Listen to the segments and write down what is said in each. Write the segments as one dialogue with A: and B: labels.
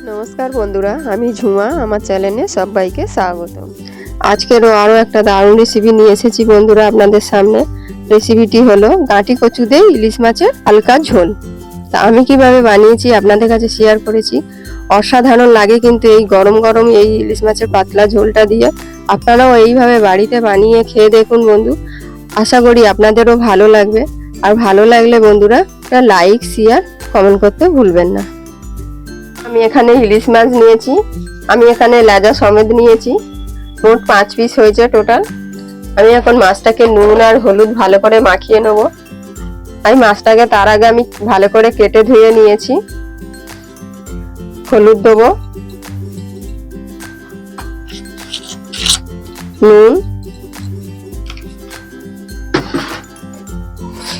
A: নমস্কার বন্ধুরা, আমি ঝুমা। আমার চ্যানেলে সবাইকে স্বাগত। আজকেরও আরও একটা দারুণ রেসিপি নিয়ে এসেছি বন্ধুরা আপনাদের সামনে। রেসিপিটি হলো গাঁটি কচু দিয়ে ইলিশ মাছের হালকা ঝোল। তা আমি কিভাবে বানিয়েছি আপনাদের কাছে শেয়ার করেছি। অসাধারণ লাগে কিন্তু এই গরম গরম এই ইলিশ মাছের পাতলা ঝোলটা দিয়ে। আপনারাও এইভাবে বাড়িতে বানিয়ে খেয়ে দেখুন বন্ধু, আশা করি আপনাদেরও ভালো লাগবে। আর ভালো লাগলে বন্ধুরা লাইক শেয়ার কমেন্ট করতে ভুলবেন না। আমি এখানে ইলিশ মাছ নিয়েছি, আমি এখানে লেজা সমেত নিয়েছি, মোট 5 পিস হয়েছে টোটাল। আমি এখন মাছটাকে নুন আর হলুদ ভালো করে মাখিয়ে নেব। আমি মাছটাকে তার আগে আমি ভালো করে কেটে ধুয়ে নিয়েছি। হলুদ দেবো, নুন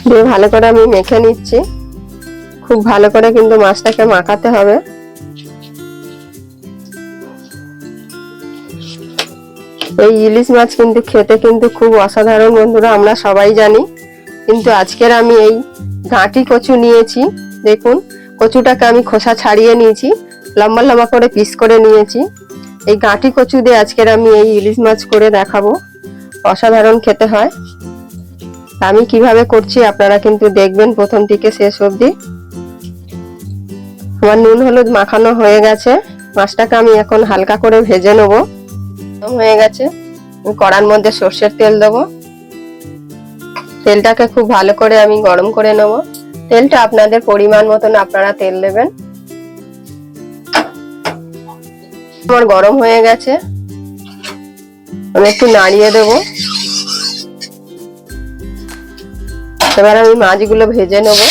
A: দিয়ে ভালো করে আমি মেখে নিচ্ছি। খুব ভালো করে কিন্তু মাছটাকে মাখাতে হবে। এই ইলিশ মাছ কিন্তু খেতে কিন্তু খুব অসাধারণ বন্ধুরা, আমরা সবাই জানি। কিন্তু আজকের আমি এই গাঁটি কচু নিয়েছি। দেখুন, কচুটাকে আমি খোসা ছাড়িয়ে নিয়েছি, লম্বা লম্বা করে পিস করে নিয়েছি। এই গাঁটি কচু দিয়ে আজকের আমি এই ইলিশ মাছ করে দেখাবো। অসাধারণ খেতে হয়। আমি কিভাবে করছি আপনারা কিন্তু দেখবেন প্রথম থেকে শেষ অবধি। আমার নুন হলুদ মাখানো হয়ে গেছে। মাছটাকে আমি এখন হালকা করে ভেজে নেবো। হয়ে গেছে, কড়ার মধ্যে সর্ষের তেল দেবো। তেলটাকে খুব ভালো করে আমি গরম করে নেব। তেলটা আপনাদের পরিমাণ মতন আপনারা তেল দেবেন। আমার গরম হয়ে গেছে, আমি একটু নাড়িয়ে দেব। এবার আমি মাছগুলো ভেজে নেব।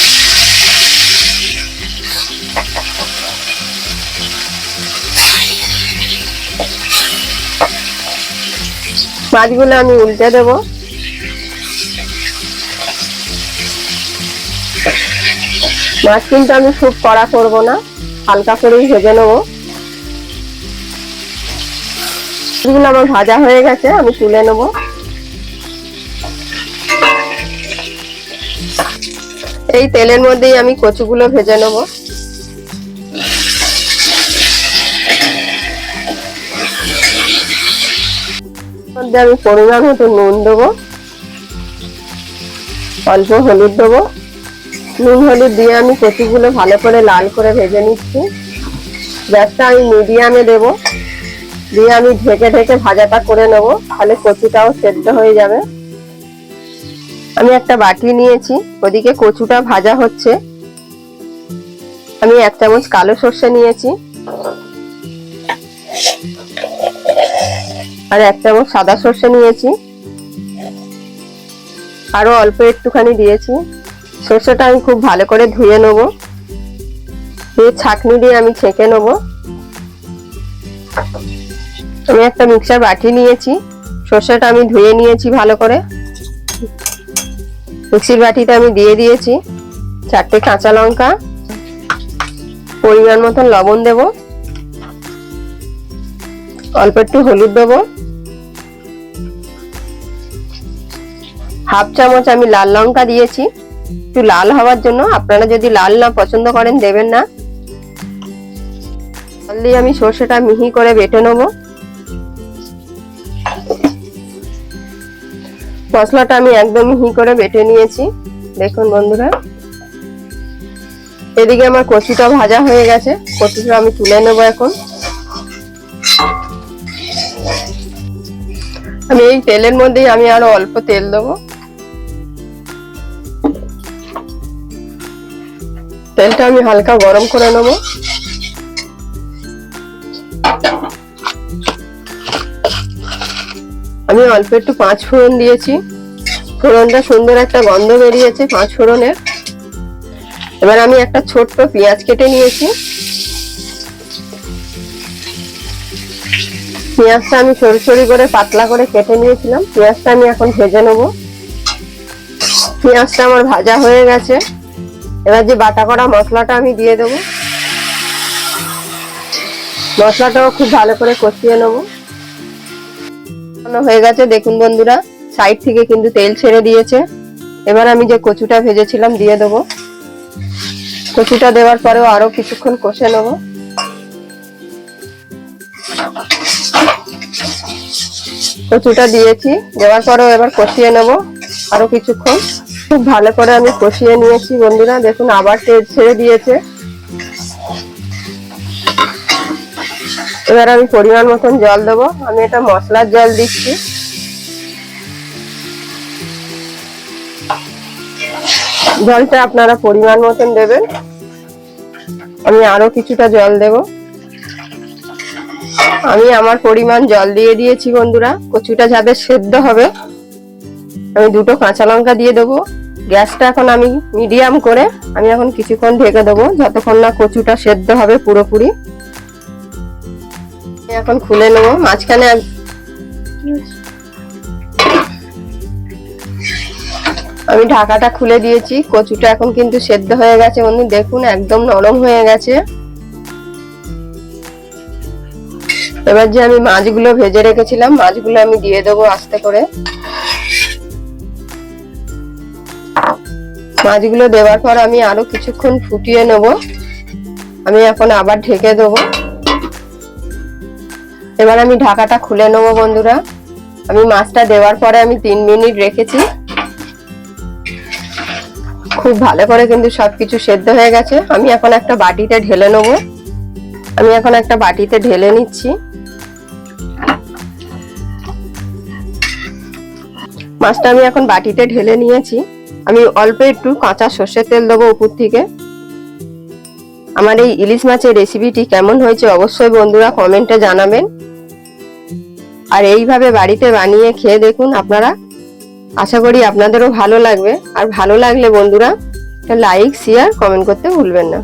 A: মাছগুলো আমি উল্টে দেব। মাছ কিন্তু আমি খুব কড়া করব না, হালকা করেই ভেজে নেব। এগুলো আমার ভাজা হয়ে গেছে, আমি তুলে নেব। এই তেলের মধ্যেই আমি কচুগুলো ভেজে নেব। আমি পরিমাণ মতো নুন দেবো, অল্প হলুদ দেবো। নুন হলুদ দিয়ে আমি কচুগুলো ভালো করে লাল করে ভেজে নিচ্ছি। গ্যাসটা আমি মিডিয়ামে দেব, দিয়ে আমি ঢেকে ঢেকে ভাজাটা করে নেব, তাহলে কচুটাও সেদ্ধ হয়ে যাবে। আমি একটা বাটি নিয়েছি, ওদিকে কচুটা ভাজা হচ্ছে। আমি 1 চামচ কালো সর্ষে নিয়েছি, আর 1 চামচ সাদা সর্ষে নিয়েছি, আরো অল্প একটুখানি দিয়েছি। সর্ষেটা আমি খুব ভালো করে ধুয়ে নেব, দিয়ে ছাঁকনি দিয়ে আমি ছেঁকে নেব। আমি একটা মিক্সার বাটি নিয়েছি, সর্ষেটা আমি ধুয়ে নিয়েছি ভালো করে। মিক্সির বাটিতে আমি দিয়ে দিয়েছি 4টে কাঁচা লঙ্কা, পরিমাণ মতন লবণ দেব, অল্প একটু হলুদ দেব, 1/2 চামচ আমি লাল লঙ্কা দিয়েছি, একটু লাল হওয়ার জন্য। আপনারা যদি লাল না পছন্দ করেন দেবেন না। জল দিয়ে আমি সর্ষেটা মিহি করে বেটে নেব। মশলাটা আমি একদম মিহি করে বেটে নিয়েছি। দেখুন বন্ধুরা, এদিকে আমার কচুটা ভাজা হয়ে গেছে। কচুটা আমি তুলে নেব এখন। আমি এই তেলের মধ্যেই আমি আরো অল্প তেল দেবো। তেলটা আমি হালকা গরম করে নেব। আমি অল্প একটু 5 ফোড়ন দিয়েছি। ফোড়নটা সুন্দর একটা গন্ধ বেরিয়েছে 5 ফোড়নের। এবার আমি একটা ছোট্ট পেঁয়াজ কেটে নিয়েছি। পেঁয়াজটা আমি সরু সরু করে পাতলা করে কেটে নিয়েছিলাম। পেঁয়াজটা আমি এখন ভেজে নেব। পেঁয়াজটা আমার ভাজা হয়ে গেছে। এবার যে বাটা করা মশলাটা আমি দিয়ে দেবো। মশলাটাও খুব ভালো করে কষিয়ে নেব। হয়ে গেছে দেখুন বন্ধুরা, সাইড থেকে কিন্তু তেল ছেড়ে দিয়েছে। এবার আমি যে কচুটা ভেজেছিলাম দিয়ে দেবো। কচুটা দেওয়ার পরেও আরো কিছুক্ষণ কষে নেব। কচুটা দিয়েছি, দেওয়ার পরেও এবার কষিয়ে নেব আরো কিছুক্ষণ। খুব ভালো করে আমি কষিয়ে নিয়েছি বন্ধুরা, দেখুন আবার তেল ছেড়ে দিয়েছে। এবার আমি পরিমাণ মতন জল দেবো, আমি এটা মশলার জল দিচ্ছি। জলটা আপনারা পরিমাণ মতন দেবেন। আমি আরো কিছুটা জল দেব। আমি আমার পরিমাণ জল দিয়ে দিয়েছি বন্ধুরা। কচুটা যাতে সেদ্ধ হবে, আমি দুটো কাঁচা লঙ্কা দিয়ে দেবো। গ্যাসটা এখন আমি মিডিয়াম করে আমি এখন কিছুক্ষণ ঢেকে দেবো, যতক্ষণ না কচুটা সেদ্ধ হবে পুরোপুরি। এখন খুলে নেবো। মাঝখানে আমি ঢাকাটা খুলে দিয়েছি। কচুটা এখন কিন্তু সেদ্ধ হয়ে গেছে বন্ধু, দেখুন একদম নরম হয়ে গেছে। এবার যে আমি মাছগুলো ভেজে রেখেছিলাম, মাছগুলো আমি দিয়ে দেবো আস্তে করে। মাছগুলো দেওয়ার পর আমি আরো কিছুক্ষণ ফুটিয়ে নেব। আমি এখন আবার ঢেকে দেবো। এবার আমি ঢাকাটা খুলে নেব বন্ধুরা। আমি মাছটা দেওয়ার পরে আমি 3 মিনিট রেখেছি। খুব ভালো করে কিন্তু সবকিছু সেদ্ধ হয়ে গেছে। আমি এখন একটা বাটিতে ঢেলে নেব। আমি এখন একটা বাটিতে ঢেলে নিচ্ছি। মাছটা আমি এখন বাটিতে ঢেলে নিয়েছি। আমি অল্প একটু কাঁচা সর্ষের তেল দেবো উপর থেকে। আমার এই ইলিশ মাছের রেসিপিটি কেমন হয়েছে অবশ্যই বন্ধুরা কমেন্টে জানাবেন। আর এইভাবে বাড়িতে বানিয়ে খেয়ে দেখুন আপনারা, আশা করি আপনাদেরও ভালো লাগবে। আর ভালো লাগলে বন্ধুরা লাইক, শেয়ার, কমেন্ট করতে ভুলবেন না।